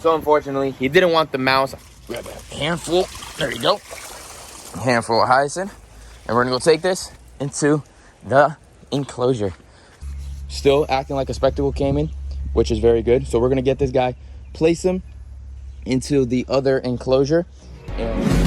So unfortunately, he didn't want the mouse. Grab a handful. There you go. A handful of hyacinth. And we're gonna go take this into the enclosure. Still acting like a spectacle caiman, which is very good. So we're gonna get this guy, place him into the other enclosure. And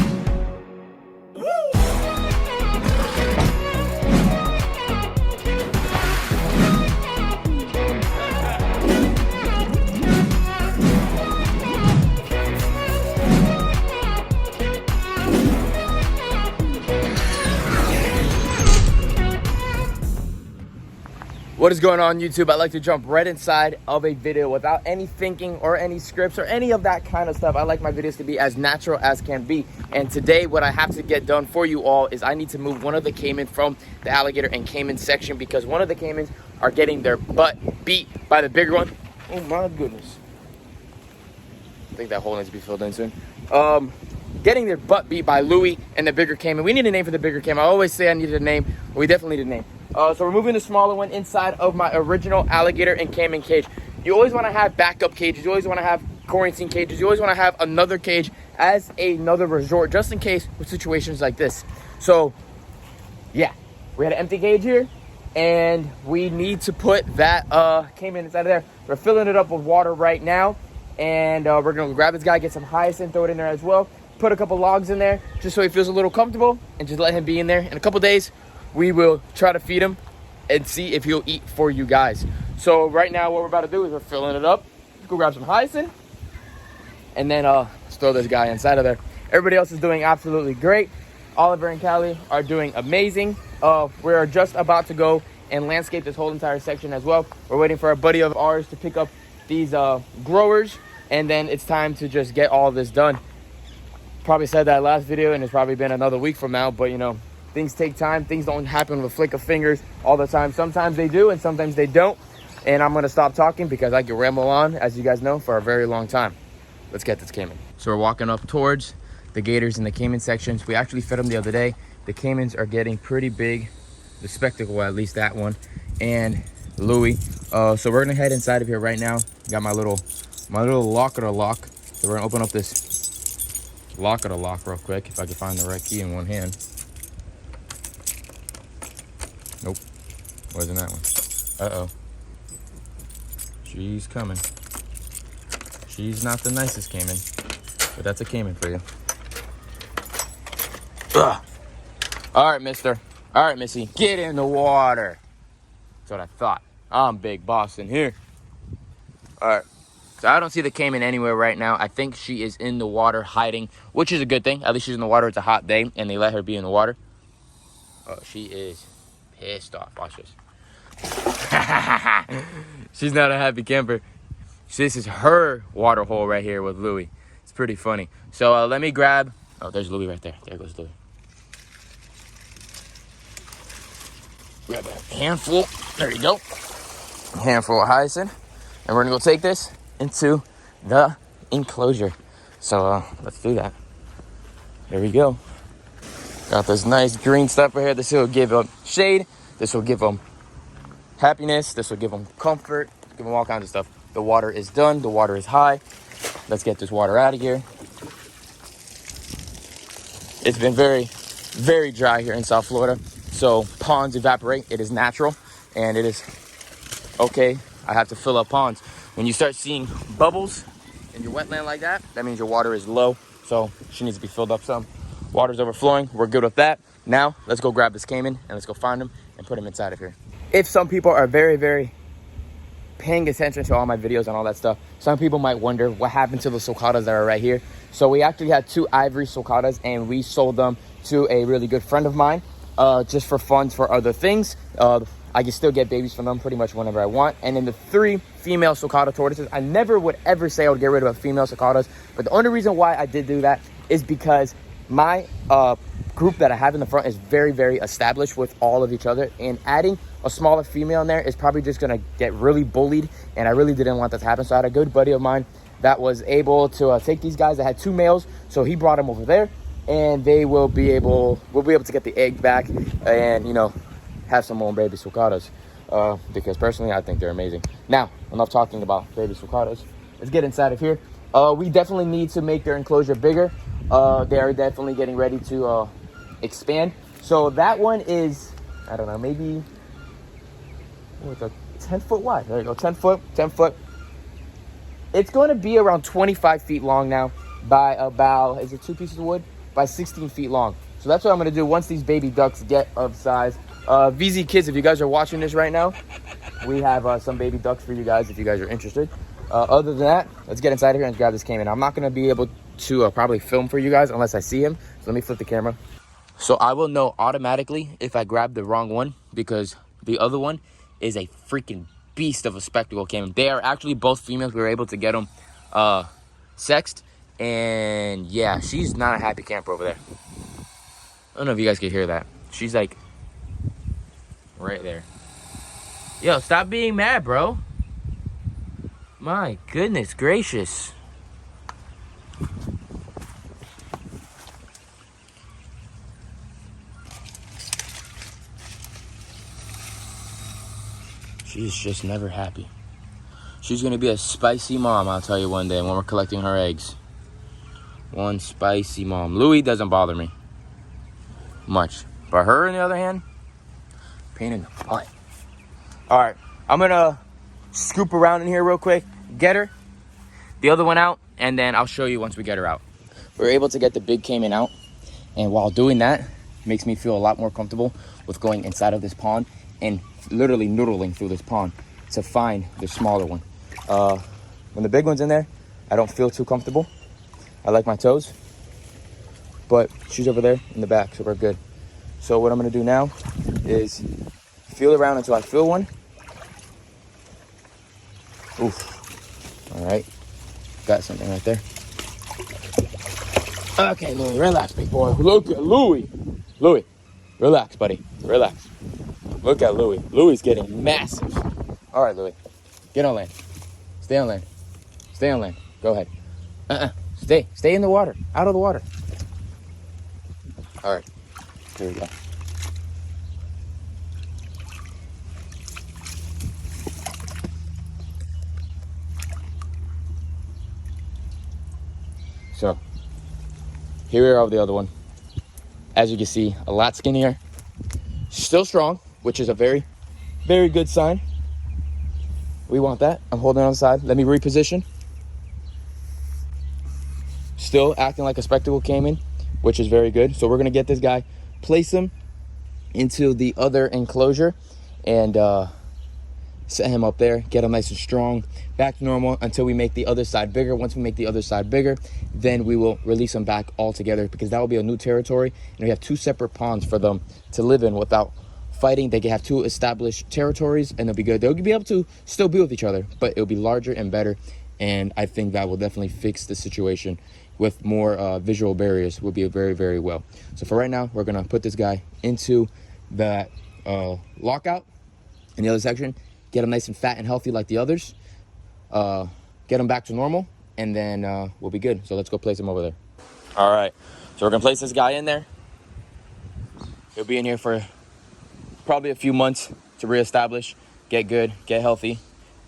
what is going on, YouTube? I like to jump right inside of a video without any thinking or any scripts or any of that kind of stuff. I like my videos to be as natural as can be. And today what I have to get done for you all is I need to move one of the caiman from the alligator and caiman section because one of the caimans are getting their butt beat by the bigger one. Oh my goodness. I think that hole needs to be filled in soon. Getting their butt beat by Louie and the bigger caiman. We need a name for the bigger caiman. I always say I needed a name, but we definitely need a name. So we're moving the smaller one inside of my original alligator and caiman cage. You always want to have backup cages. You always want to have quarantine cages. You always want to have another cage as another resort, just in case with situations like this. So, yeah, we had an empty cage here, and we need to put that caiman inside of there. We're filling it up with water right now, and we're going to grab this guy, get some hyacinth, throw it in there as well. Put a couple logs in there just so he feels a little comfortable, and just let him be in there. In a couple days, we will try to feed him and see if he'll eat for you guys. So right now what we're about to do is we're filling it up. Let's go grab some hyacinth, and then let's throw this guy inside of there. Everybody else is doing absolutely great. Oliver and Callie are doing amazing. We're just about to go and landscape this whole entire section as well. We're waiting for a buddy of ours to pick up these growers, and then it's time to just get all this done. Probably said that last video, and it's probably been another week from now, but you know, things take time. Things don't happen with a flick of fingers all the time. Sometimes they do, and sometimes they don't. And I'm going to stop talking because I can ramble on, as you guys know, for a very long time. Let's get this caiman. So we're walking up towards the gators in the caiman sections. We actually fed them the other day. The caimans are getting pretty big. The spectacle, at least that one, and Louie. So we're going to head inside of here right now. Got my little locker lock. So we're going to open up this locker lock real quick, if I can find the right key in one hand. Nope, wasn't that one. Uh-oh. She's coming. She's not the nicest caiman, but that's a caiman for you. Ugh. All right, mister. All right, missy, get in the water. That's what I thought. I'm Big Boss in here. All right, so I don't see the caiman anywhere right now. I think she is in the water hiding, which is a good thing. At least she's in the water. It's a hot day, and they let her be in the water. Oh, she is pissed off. Watch this. She's not a happy camper. This is her water hole right here with Louie. It's pretty funny. So let me grab. Oh, there's Louie right there. There goes Louie. Grab a handful. There you go. A handful of hyacinth, and we're gonna go take this into the enclosure. So let's do that. There we go. Got this nice green stuff right here. This will give them shade. This will give them happiness. This will give them comfort. Give them all kinds of stuff. The water is done. The water is high. Let's get this water out of here. It's been very, very dry here in South Florida. So ponds evaporate. It is natural, and it is okay. I have to fill up ponds. When you start seeing bubbles in your wetland like that, that means your water is low. So she needs to be filled up some. Water's overflowing. We're good with that. Now let's go grab this caiman and let's go find him and put him inside of here. If some people are very, very paying attention to all my videos and all that stuff, some people might wonder what happened to the sulcatas that are right here. So we actually had 2 ivory sulcatas, and we sold them to a really good friend of mine, just for funds for other things. I can still get babies from them pretty much whenever I want. And then the 3 female sulcata tortoises, I never would ever say I would get rid of female sulcatas, but the only reason why I did do that is because my group that I have in the front is very, very established with all of each other, and adding a smaller female in there is probably just gonna get really bullied, and I really didn't want that to happen. So I had a good buddy of mine that was able to take these guys. I had 2 males, so he brought them over there, and we'll be able to get the egg back and, you know, have some more baby sulcatas, because personally I think they're amazing. Now, enough talking about baby sulcatas. Let's get inside of here We definitely need to make their enclosure bigger. They are definitely getting ready to expand. So that one is, I don't know, maybe with a 10-foot wide. There you go, 10 foot. It's going to be around 25 feet long now by about, is it 2 pieces of wood? By 16 feet long. So that's what I'm going to do once these baby ducks get of size. VZ Kids, if you guys are watching this right now, we have some baby ducks for you guys if you guys are interested. Other than that, let's get inside here and grab this caiman. I'm not going to be able to probably film for you guys unless I see him. So let me flip the camera. So I will know automatically if I grab the wrong one, because the other one is a freaking beast of a spectacle caiman. They are actually both females. We were able to get them sexed. And yeah, she's not a happy camper over there. I don't know if you guys can hear that. She's like right there. Yo, stop being mad, bro. My goodness gracious. She's just never happy. She's gonna be a spicy mom, I'll tell you one day when we're collecting her eggs. One spicy mom. Louie doesn't bother me much. But her, on the other hand, pain in the butt. All right, I'm gonna scoop around in here real quick, get her, the other one out, and then I'll show you once we get her out. We're able to get the big caiman out, and while doing that, it makes me feel a lot more comfortable with going inside of this pond and literally noodling through this pond to find the smaller one. When the big one's in there, I don't feel too comfortable. I like my toes, but she's over there in the back, so we're good. So what I'm gonna do now is feel around until I feel one. Oof. All right, got something right there. Okay, Louie, relax, big boy. Look at Louie. Louie, relax, buddy, relax. Look at Louie. Louie's getting massive. All right, Louie, get on land. Stay on land. Stay on land. Go ahead. Stay in the water. Out of the water. All right, here we go. So, here we are with the other one. As you can see, a lot skinnier. Still strong, which is a very, very good sign. We want that. I'm holding on the side. Let me reposition. Still acting like a spectacle caiman, which is very good. So we're gonna get this guy, place him into the other enclosure, and set him up there, get him nice and strong, back to normal until we make the other side bigger. Once we make the other side bigger, then we will release them back all together, because that will be a new territory, and we have 2 separate ponds for them to live in without fighting. They can have 2 established territories, and they'll be good. They'll be able to still be with each other, but it'll be larger and better, and I think that will definitely fix the situation with more visual barriers. Will be very, very well. So for right now, we're gonna put this guy into that lockout in the other section, get him nice and fat and healthy like the others, get him back to normal, and then we'll be good. So let's go place him over there. All right, so we're gonna place this guy in there. He'll be in here for probably a few months to reestablish, get good, get healthy.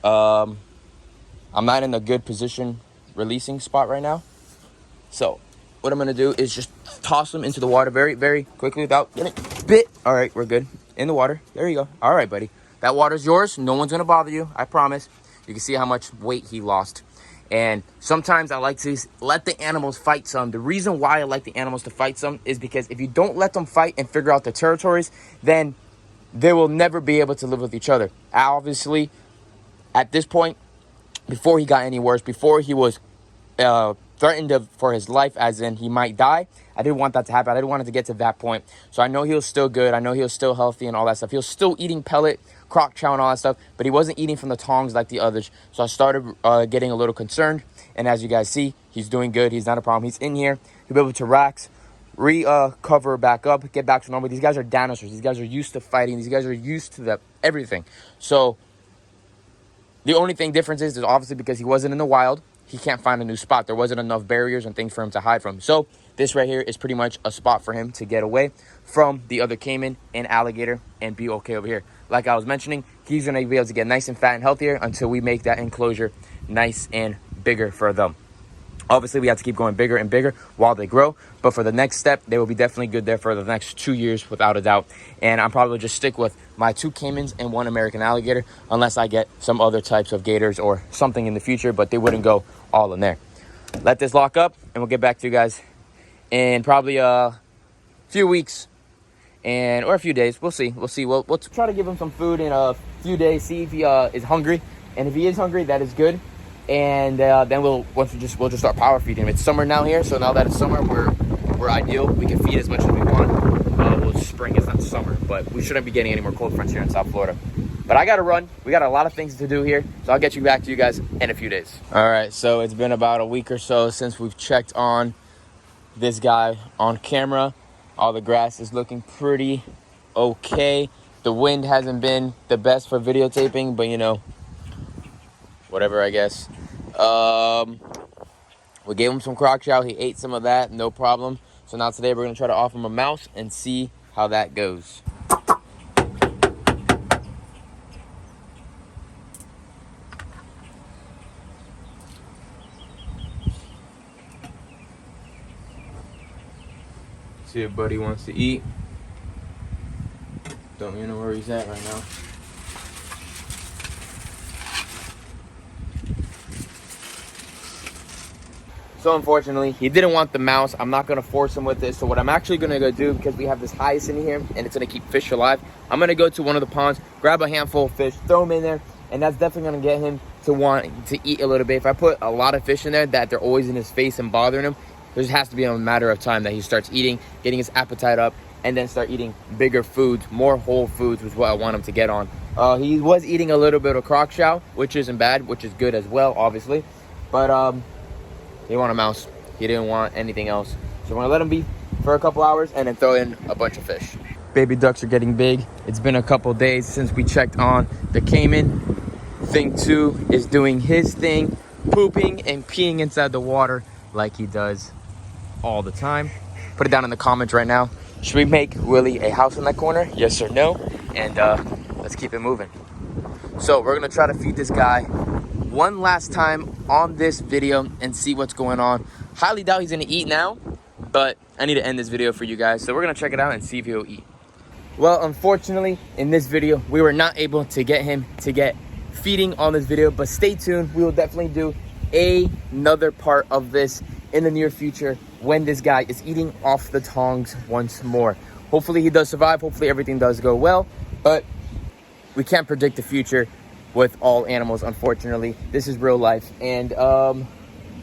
I'm not in a good position releasing spot right now. So what I'm gonna do is just toss him into the water very, very quickly without getting bit. All right, we're good. In the water, there you go. All right, buddy. That water's yours. No one's gonna bother you, I promise. You can see how much weight he lost. And sometimes I like to let the animals fight some. The reason why I like the animals to fight some is because if you don't let them fight and figure out the territories, then they will never be able to live with each other. Obviously, at this point, before he got any worse, before he was threatened for his life, as in he might die, I didn't want that to happen. I didn't want it to get to that point. So I know he was still good. I know he was still healthy and all that stuff. He was still eating pellet, crock chow and all that stuff, but he wasn't eating from the tongs like the others. So I started getting a little concerned. And as you guys see, he's doing good. He's not a problem. He's in here. He'll be able to relax, recover back up, get back to normal. These guys are dinosaurs. These guys are used to fighting. These guys are used to everything. So the only thing difference is obviously because he wasn't in the wild, he can't find a new spot. There wasn't enough barriers and things for him to hide from. So this right here is pretty much a spot for him to get away from the other caiman and alligator and be okay over here. Like I was mentioning, he's going to be able to get nice and fat and healthier until we make that enclosure nice and bigger for them. Obviously, we have to keep going bigger and bigger while they grow. But for the next step, they will be definitely good there for the next 2 years, without a doubt. And I'm probably just stick with my 2 caimans and 1 American alligator, unless I get some other types of gators or something in the future, but they wouldn't go all in there. Let this lock up, and we'll get back to you guys in probably a few weeks or a few days. We'll see. We'll try to give him some food in a few days, see if he is hungry. And if he is hungry, that is good. And then we'll just start power feeding him. It's summer now here, so now that it's summer, we're ideal. We can feed as much as we want. Well, spring is not summer, but we shouldn't be getting any more cold fronts here in South Florida. But I gotta run. We got a lot of things to do here, so I'll get you back to you guys in a few days. All right, so it's been about a week or so since we've checked on this guy on camera. All the grass is looking pretty okay. The wind hasn't been the best for videotaping, but you know, whatever, I guess. We gave him some crocodile. He ate some of that, no problem. So now today we're gonna try to offer him a mouse and see how that goes. See if buddy wants to eat. Don't even know where he's at right now. So unfortunately, he didn't want the mouse. I'm not gonna force him with this. So what I'm actually gonna go do, because we have this hyacinth in here and it's gonna keep fish alive, I'm gonna go to one of the ponds, grab a handful of fish, throw them in there, and that's definitely gonna get him to want to eat a little bit. If I put a lot of fish in there that they're always in his face and bothering him, there just has to be a matter of time that he starts eating, getting his appetite up, and then start eating bigger foods, more whole foods, which is what I want him to get on. He was eating a little bit of crocodile, which isn't bad, which is good as well, obviously. But he wanted a mouse. He didn't want anything else. So we're gonna let him be for a couple hours and then throw in a bunch of fish. Baby ducks are getting big. It's been a couple days since we checked on the caiman. Thing 2 is doing his thing, pooping and peeing inside the water like he does all the time. Put it down in the comments right now. Should we make Willie a house in that corner? Yes or no? And let's keep it moving. So we're gonna try to feed this guy one last time on this video and see what's going on. Highly doubt he's gonna eat now, but I need to end this video for you guys. So we're gonna check it out and see if he'll eat. Well, unfortunately, in this video, we were not able to get him to get feeding on this video, but stay tuned. We will definitely do another part of this in the near future when this guy is eating off the tongs once more. Hopefully he does survive. Hopefully everything does go well, but we can't predict the future with all animals, unfortunately. This is real life. And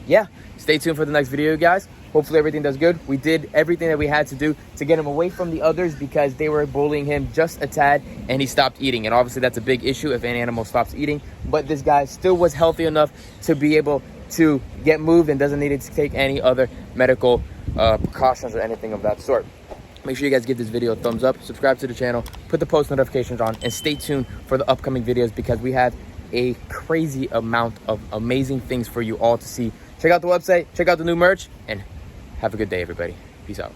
yeah, stay tuned for the next video, guys. Hopefully everything does good. We did everything that we had to do to get him away from the others because they were bullying him just a tad and he stopped eating. And obviously that's a big issue if an animal stops eating. But this guy still was healthy enough to be able to get moved and doesn't need to take any other medical precautions or anything of that sort. Make sure you guys give this video a thumbs up, subscribe to the channel, put the post notifications on, and stay tuned for the upcoming videos because we have a crazy amount of amazing things for you all to see. Check out the website, check out the new merch, and have a good day, everybody. Peace out.